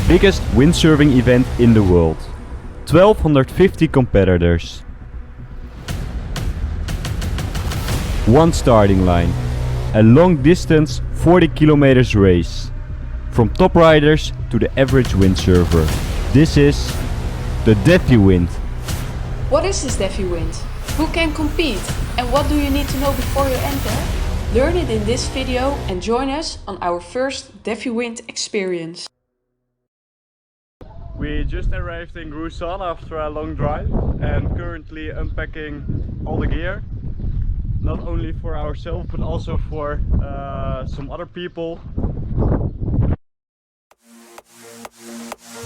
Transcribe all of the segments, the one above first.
biggest windsurfing event in the world. 1250 competitors. One starting line. A long distance 40 kilometers race. From top riders to the average windsurfer. This is the Defi wind. What is this Defi wind? Who can compete? And what do you need to know before you enter? Learn it in this video and join us on our first Defi wind experience. We just arrived in Gruissan after a long drive and currently unpacking all the gear. Not only for ourselves but also for some other people.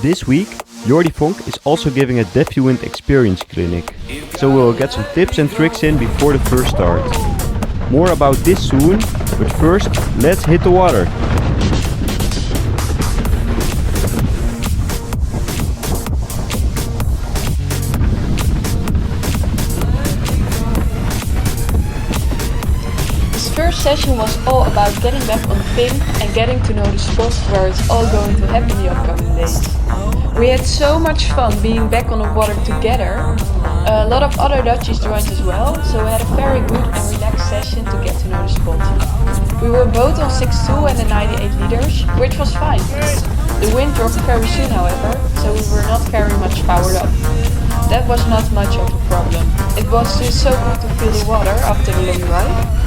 This week, Jordi Vonk is also giving a Defi wind experience clinic. So we'll get some tips and tricks in before the first start. More about this soon, but first, let's hit the water. First session was all about getting back on the fin and getting to know the spots where it's all going to happen the upcoming days. We had so much fun being back on the water together. A lot of other Dutchies joined as well, so we had a very good and relaxed session to get to know the spot. We were both on 6.2 and the 98 liters, which was fine. The wind dropped very soon however, so we were not very much powered up. That was not much of a problem. It was just so good to feel the water after the long drive.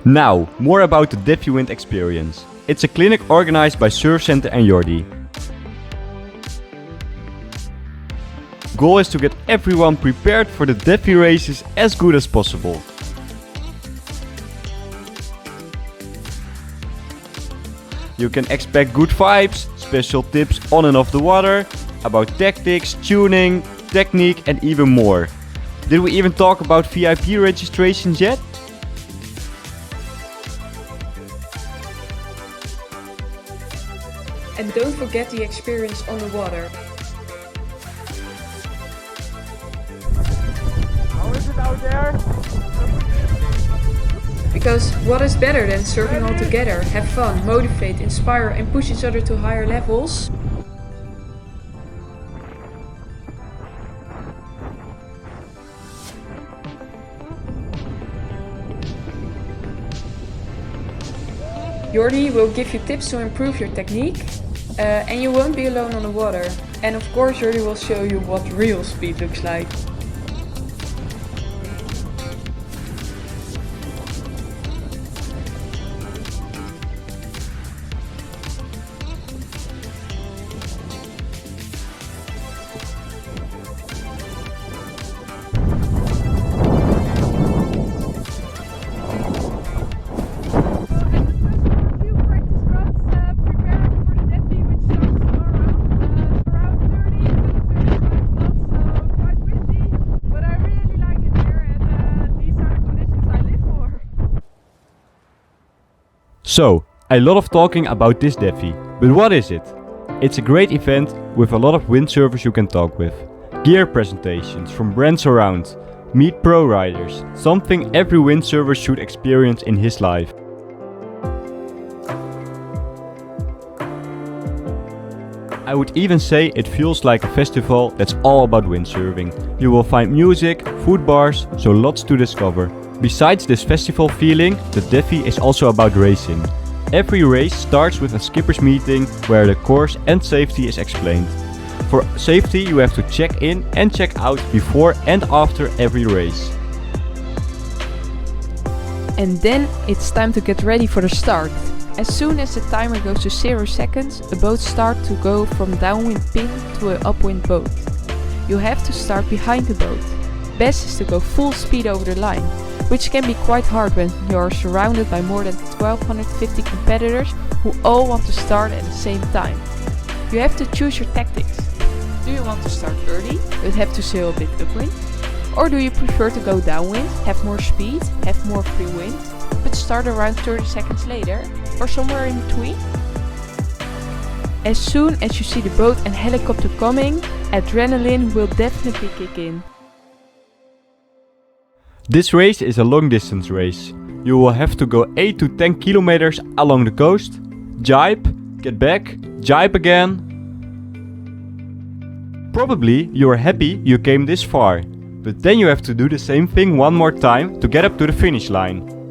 Now, more about the Defi wind experience. It's a clinic organized by Surf Center and Jordi. Goal is to get everyone prepared for the Defi races as good as possible. You can expect good vibes, special tips on and off the water, about tactics, tuning, technique and even more. Did we even talk about VIP registrations yet? And don't forget the experience on the water. How is it out there? Because what is better than surfing all together, have fun, motivate, inspire and push each other to higher levels? Jordi will give you tips to improve your technique. And you won't be alone on the water. And of course Jordi will show you what real speed looks like. So, a lot of talking about this Defi, but what is it? It's a great event with a lot of windsurfers you can talk with. Gear presentations from brands around, meet pro riders, something every windsurfer should experience in his life. I would even say it feels like a festival that's all about windsurfing. You will find music, food bars, so lots to discover. Besides this festival feeling, the Defi is also about racing. Every race starts with a skipper's meeting where the course and safety is explained. For safety you have to check in and check out before and after every race. And then it's time to get ready for the start. As soon as the timer goes to 0 seconds, the boats start to go from downwind pin to an upwind boat. You have to start behind the boat. Best is to go full speed over the line, which can be quite hard when you are surrounded by more than 1250 competitors who all want to start at the same time. You have to choose your tactics. Do you want to start early but have to sail a bit upwind? Or do you prefer to go downwind, have more speed, have more free wind, but start around 30 seconds later, or somewhere in between? As soon as you see the boat and helicopter coming, adrenaline will definitely kick in. This race is a long distance race. You will have to go 8 to 10 kilometers along the coast, jibe, get back, jibe again. Probably you are happy you came this far, but then you have to do the same thing one more time to get up to the finish line.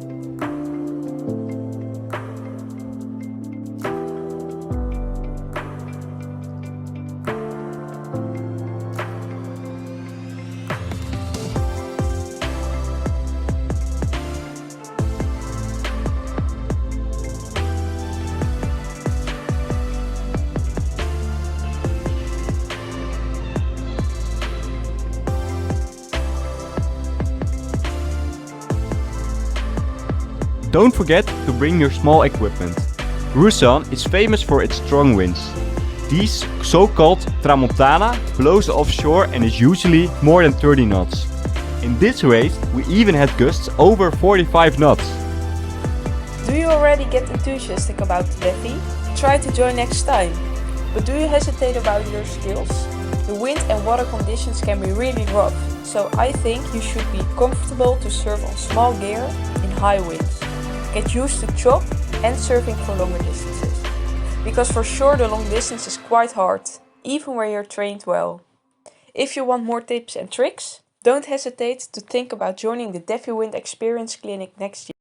Don't forget to bring your small equipment. Gruissan is famous for its strong winds. These so-called tramontana blows offshore and is usually more than 30 knots. In this race we even had gusts over 45 knots. Do you already get enthusiastic about the Defi? Try to join next time. But do you hesitate about your skills? The wind and water conditions can be really rough, so I think you should be comfortable to surf on small gear in high winds. Get used to chop and surfing for longer distances. Because for sure the long distance is quite hard, even where you're trained well. If you want more tips and tricks, don't hesitate to think about joining the Defi Wind Experience Clinic next year.